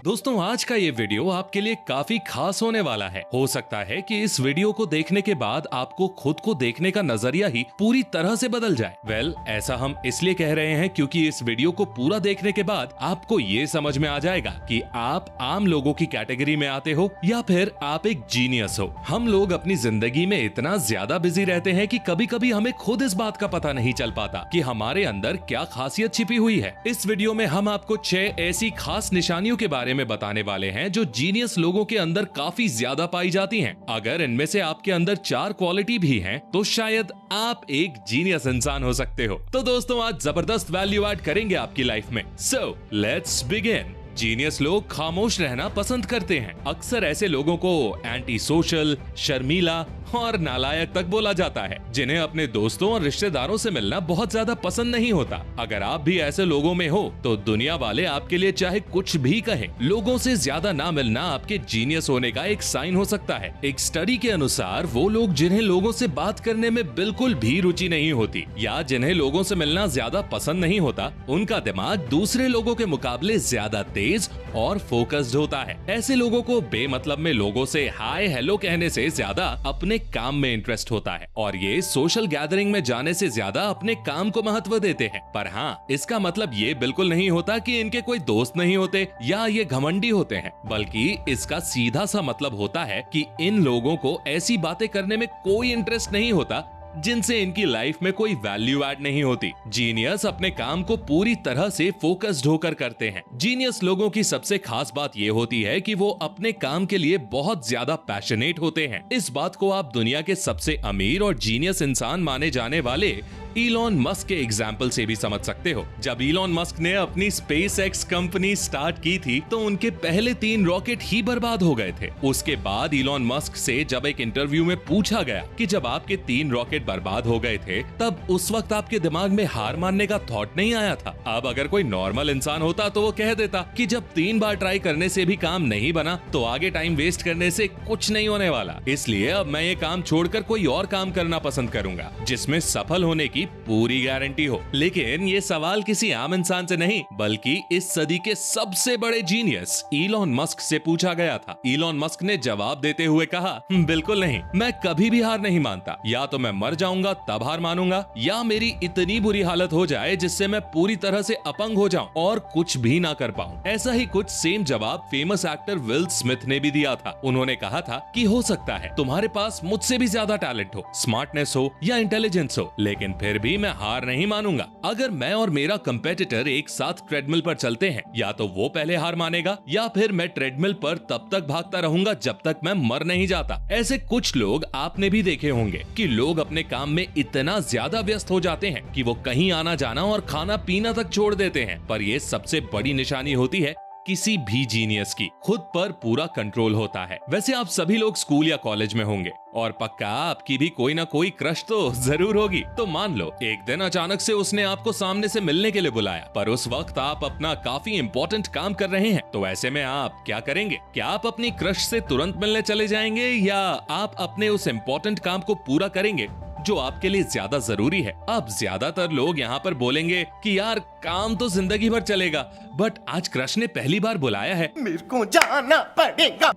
दोस्तों, आज का ये वीडियो आपके लिए काफी खास होने वाला है। हो सकता है कि इस वीडियो को देखने के बाद आपको खुद को देखने का नजरिया ही पूरी तरह से बदल जाए। ऐसा हम इसलिए कह रहे हैं क्योंकि इस वीडियो को पूरा देखने के बाद आपको ये समझ में आ जाएगा कि आप आम लोगों की कैटेगरी में आते हो या फिर आप एक जीनियस हो। हम लोग अपनी जिंदगी में इतना ज्यादा बिजी रहते हैं कि कभी कभी हमें खुद इस बात का पता नहीं चल पाता कि हमारे अंदर क्या खासियत छिपी हुई है। इस वीडियो में हम आपको 6 ऐसी खास निशानियों के बारे में बताने वाले हैं जो जीनियस लोगों के अंदर काफी ज्यादा पाई जाती हैं। अगर इनमें से आपके अंदर 4 क्वालिटी भी हैं, तो शायद आप एक जीनियस इंसान हो सकते हो। तो दोस्तों, आज जबरदस्त वैल्यू ऐड करेंगे आपकी लाइफ में। So let's begin. जीनियस लोग खामोश रहना पसंद करते हैं। अक्सर ऐसे लोगों को एंटी सोशल, शर्मीला और नालायक तक बोला जाता है, जिन्हें अपने दोस्तों और रिश्तेदारों से मिलना बहुत ज्यादा पसंद नहीं होता। अगर आप भी ऐसे लोगों में हो, तो दुनिया वाले आपके लिए चाहे कुछ भी कहें, लोगों से ज्यादा ना मिलना आपके जीनियस होने का एक साइन हो सकता है। एक स्टडी के अनुसार वो लोग जिन्हें लोगों से बात करने में बिल्कुल भी रुचि नहीं होती या जिन्हें लोगों से मिलना ज्यादा पसंद नहीं होता, उनका दिमाग दूसरे लोगों के मुकाबले ज्यादा तेज और फोकस्ड होता है। ऐसे लोगों को बेमतलब में लोगों से हाय हेलो कहने से ज्यादा अपने काम में इंटरेस्ट होता है और ये सोशल गैदरिंग में जाने से ज्यादा अपने काम को महत्व देते हैं। पर हाँ, इसका मतलब ये बिल्कुल नहीं होता कि इनके कोई दोस्त नहीं होते या ये घमंडी होते हैं, बल्कि इसका सीधा सा मतलब होता है कि इन लोगों को ऐसी बातें करने में कोई इंटरेस्ट नहीं होता जिनसे इनकी लाइफ में कोई वैल्यू ऐड नहीं होती। जीनियस अपने काम को पूरी तरह से फोकस्ड होकर करते हैं। जीनियस लोगों की सबसे खास बात ये होती है कि वो अपने काम के लिए बहुत ज्यादा पैशनेट होते हैं। इस बात को आप दुनिया के सबसे अमीर और जीनियस इंसान माने जाने वाले इलॉन मस्क के एग्जाम्पल से भी समझ सकते हो। जब इलॉन मस्क ने अपनी स्पेसएक्स कंपनी स्टार्ट की थी, तो उनके पहले 3 रॉकेट ही बर्बाद हो गए थे। उसके बाद इलॉन मस्क से जब एक इंटरव्यू में पूछा गया कि जब आपके 3 रॉकेट बर्बाद हो गए थे, तब उस वक्त आपके दिमाग में हार मानने का थॉट नहीं आया था। अब अगर कोई नॉर्मल इंसान होता तो वो कह देता कि जब 3 बार ट्राई करने से भी काम नहीं बना, तो आगे टाइम वेस्ट करने से कुछ नहीं होने वाला। इसलिए अब मैं ये काम छोड़कर कोई और काम करना पसंद करूंगा जिसमें सफल होने की पूरी गारंटी हो। लेकिन ये सवाल किसी आम इंसान से नहीं, बल्कि इस सदी के सबसे बड़े जीनियस इलॉन मस्क से पूछा गया था। इलॉन मस्क ने जवाब देते हुए कहा, बिल्कुल नहीं, मैं कभी भी हार नहीं मानता। या तो मैं मर जाऊंगा तब हार मानूंगा, या मेरी इतनी बुरी हालत हो जाए जिससे मैं पूरी तरह से अपंग हो जाऊं और कुछ भी ना कर पाऊं। ऐसा ही कुछ सेम जवाब फेमस एक्टर विल स्मिथ ने भी दिया था। उन्होंने कहा था कि हो सकता है तुम्हारे पास मुझसे भी ज्यादा टैलेंट हो, स्मार्टनेस हो या इंटेलिजेंस हो, लेकिन फिर भी मैं हार नहीं मानूंगा। अगर मैं और मेरा कंपेटिटर एक साथ ट्रेडमिल पर चलते हैं, या तो वो पहले हार मानेगा या फिर मैं ट्रेडमिल पर तब तक भागता रहूंगा जब तक मैं मर नहीं जाता। ऐसे कुछ लोग आपने भी देखे होंगे कि लोग अपने काम में इतना ज्यादा व्यस्त हो जाते हैं कि वो कहीं आना जाना और खाना पीना तक छोड़ देते हैं। पर ये सबसे बड़ी निशानी होती है किसी भी जीनियस की। खुद पर पूरा कंट्रोल होता है। वैसे आप सभी लोग स्कूल या कॉलेज में होंगे और पक्का आपकी भी कोई ना कोई क्रश तो जरूर होगी। तो मान लो एक दिन अचानक से उसने आपको सामने से मिलने के लिए बुलाया, पर उस वक्त आप अपना काफी इंपॉर्टेंट काम कर रहे हैं। तो ऐसे में आप क्या करेंगे? क्या आप अपनी क्रश से तुरंत मिलने चले जाएंगे या आप अपने उस इंपॉर्टेंट काम को पूरा करेंगे जो आपके लिए ज्यादा जरूरी है? अब ज्यादातर लोग यहाँ पर बोलेंगे कि यार काम तो जिंदगी भर चलेगा, बट आज क्रश ने पहली बार बुलाया है, मेरे को जाना पड़ेगा।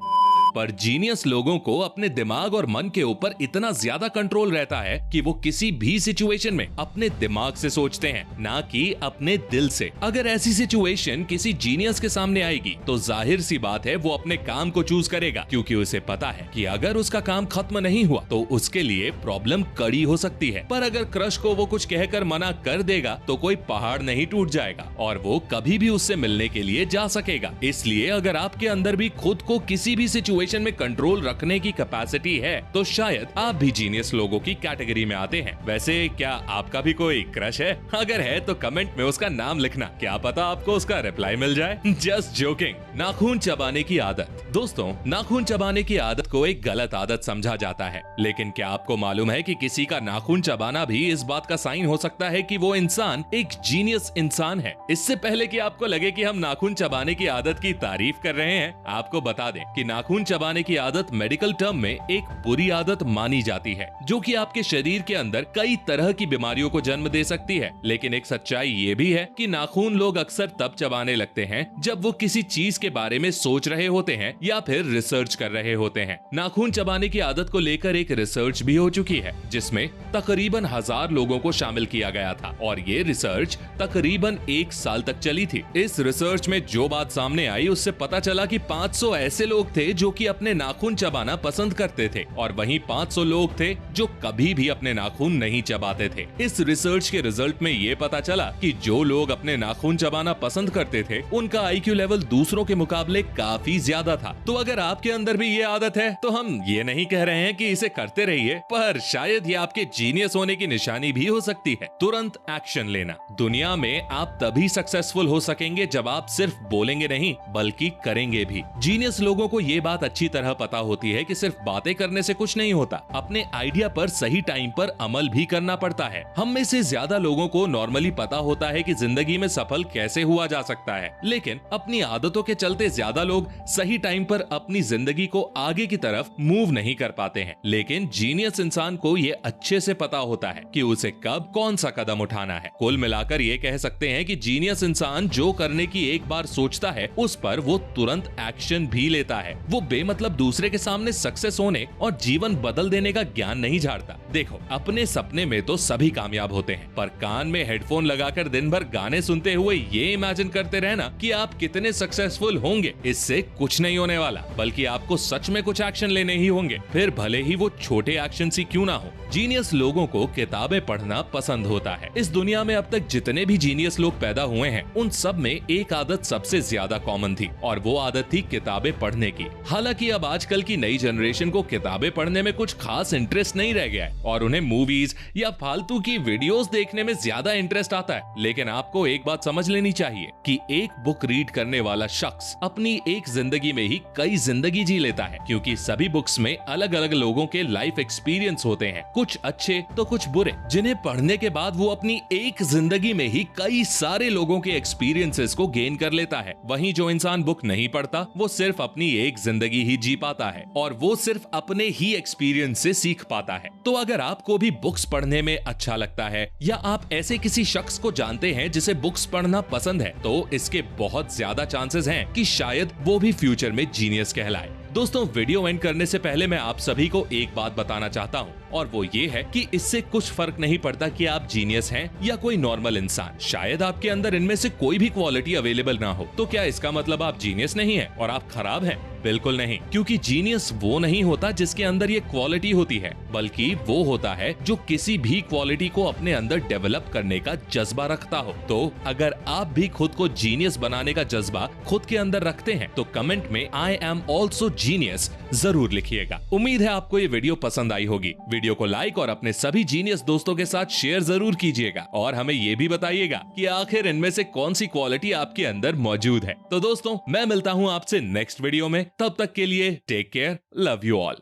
पर जीनियस लोगों को अपने दिमाग और मन के ऊपर इतना ज्यादा कंट्रोल रहता है कि वो किसी भी सिचुएशन में अपने दिमाग से सोचते हैं, ना कि अपने दिल से। अगर ऐसी सिचुएशन किसी जीनियस के सामने आएगी, तो जाहिर सी बात है वो अपने काम को चूज करेगा, क्योंकि उसे पता है कि अगर उसका काम खत्म नहीं हुआ तो उसके लिए प्रॉब्लम कड़ी हो सकती है। पर अगर क्रश को वो कुछ कहकर मना कर देगा, तो कोई पहाड़ नहीं टूट जाएगा और वो कभी भी उससे मिलने के लिए जा सकेगा। इसलिए अगर आपके अंदर भी खुद को किसी भी सिचुएशन में कंट्रोल रखने की कैपेसिटी है, तो शायद आप भी जीनियस लोगों की कैटेगरी में आते हैं। वैसे क्या आपका भी कोई क्रश है? अगर है तो कमेंट में उसका नाम लिखना, क्या पता आपको उसका रिप्लाई मिल जाए। Just joking. नाखून चबाने की आदत। दोस्तों, नाखून चबाने की आदत को एक गलत आदत समझा जाता है, लेकिन क्या आपको मालूम है कि किसी का नाखून चबाना भी इस बात का साइन हो सकता है कि वो इंसान एक जीनियस इंसान है? इससे पहले कि आपको लगे कि हम नाखून चबाने की आदत की तारीफ कर रहे हैं, आपको बता दें कि नाखून चबाने की आदत मेडिकल टर्म में एक बुरी आदत मानी जाती है, जो कि आपके शरीर के अंदर कई तरह की बीमारियों को जन्म दे सकती है। लेकिन एक सच्चाई ये भी है कि नाखून लोग अक्सर तब चबाने लगते हैं जब वो किसी चीज के बारे में सोच रहे होते हैं या फिर रिसर्च कर रहे होते हैं। नाखून चबाने की आदत को लेकर एक रिसर्च भी हो चुकी है, जिसमें तकरीबन 1000 लोगों को शामिल किया गया था और ये रिसर्च तकरीबन 1 साल तक चली थी। इस रिसर्च में जो बात सामने आई उससे पता चला कि 500 ऐसे लोग थे जो कि अपने नाखून चबाना पसंद करते थे और वहीं 500 लोग थे जो कभी भी अपने नाखून नहीं चबाते थे। इस रिसर्च के रिजल्ट में ये पता चला कि जो लोग अपने नाखून चबाना पसंद करते थे उनका IQ लेवल दूसरों के मुकाबले काफी ज्यादा था। तो अगर आपके अंदर भी ये आदत है तो हम ये नहीं कह रहे हैं कि इसे करते रहिए, पर शायद ये आपके जीनियस होने की निशानी भी हो सकती है। तुरंत एक्शन लेना। दुनिया में आप तभी सक्सेसफुल हो सकेंगे जब आप सिर्फ बोलेंगे नहीं बल्कि करेंगे भी। जीनियस लोगों को ये बात अच्छी तरह पता होती है कि सिर्फ बातें करने से कुछ नहीं होता, अपने आइडिया पर सही टाइम पर अमल भी करना पड़ता है। हम में से ज्यादा लोगों को नॉर्मली पता होता है कि जिंदगी में सफल कैसे हुआ जा सकता है, लेकिन अपनी आदतों के चलते ज्यादा लोग सही टाइम पर अपनी जिंदगी को आगे की तरफ मूव नहीं कर पाते हैं। लेकिन जीनियस इंसान को ये अच्छे से पता होता है कि उसे कब कौन सा कदम उठाना है। कुल मिलाकर ये कह सकते हैं कि जीनियस इंसान जो करने की एक बार सोचता है उस पर वो तुरंत एक्शन भी लेता है। वो बेमतलब दूसरे के सामने सक्सेस होने और जीवन बदल देने का ज्ञान नहीं झाड़ता। देखो, अपने सपने में तो सभी कामयाब होते हैं, पर कान में हेडफोन लगाकर दिन भर गाने सुनते हुए ये इमेजिन करते रहना कि आप कितने सक्सेसफुल होंगे, इससे कुछ नहीं होने वाला। बल्कि आपको सच में कुछ एक्शन लेने ही होंगे, फिर भले ही वो छोटे एक्शन ही क्यों ना हो। जीनियस लोगों को किताबें पढ़ना पसंद होता है। इस दुनिया में अब तक जितने भी जीनियस लोग पैदा हुए हैं उन सब में एक आदत सबसे ज्यादा कॉमन थी और वो आदत थी किताबें पढ़ने की। हालांकि अब आजकल की नई जनरेशन को किताबें पढ़ने में कुछ खास इंटरेस्ट नहीं रह गया है और उन्हें मूवीज या फालतू की वीडियोस देखने में ज्यादा इंटरेस्ट आता है। लेकिन आपको एक बात समझ लेनी चाहिए कि एक बुक रीड करने वाला शख्स अपनी एक जिंदगी में ही कई जिंदगी जी लेता है, क्योंकि सभी बुक्स में अलग अलग लोगों के लाइफ एक्सपीरियंस होते हैं, कुछ अच्छे तो कुछ बुरे, जिन्हें पढ़ने के बाद वो अपनी एक जिंदगी में ही कई सारे लोगों के एक्सपीरियंसेस को गेन कर लेता है। वहीं जो इंसान बुक नहीं पढ़ता वो सिर्फ अपनी एक जिंदगी ही जी पाता है और वो सिर्फ अपने ही एक्सपीरियंस से सीख पाता है। तो अगर आपको भी बुक्स पढ़ने में अच्छा लगता है या आप ऐसे किसी शख्स को जानते हैं जिसे बुक्स पढ़ना पसंद है, तो इसके बहुत ज्यादा चांसेस हैं कि शायद वो भी फ्यूचर में जीनियस कहलाए। दोस्तों, वीडियो एंड करने से पहले मैं आप सभी को एक बात बताना चाहता हूँ और वो ये है कि इससे कुछ फर्क नहीं पड़ता कि आप जीनियस हैं या कोई नॉर्मल इंसान। शायद आपके अंदर इनमें से कोई भी क्वालिटी अवेलेबल ना हो, तो क्या इसका मतलब आप जीनियस नहीं है और आप खराब हैं? बिल्कुल नहीं, क्योंकि जीनियस वो नहीं होता जिसके अंदर ये क्वालिटी होती है, बल्कि वो होता है जो किसी भी क्वालिटी को अपने अंदर डेवलप करने का जज्बा रखता हो। तो अगर आप भी खुद को जीनियस बनाने का जज्बा खुद के अंदर रखते हैं तो कमेंट में आई एम ऑल्सो जीनियस जरूर लिखिएगा। उम्मीद है आपको ये वीडियो पसंद आई होगी। वीडियो को लाइक और अपने सभी जीनियस दोस्तों के साथ शेयर जरूर कीजिएगा और हमें ये भी बताइएगा कि आखिर इनमें से कौन सी क्वालिटी आपके अंदर मौजूद है। तो दोस्तों, मैं मिलता हूँ आपसे नेक्स्ट वीडियो में। तब तक के लिए take care, love you all.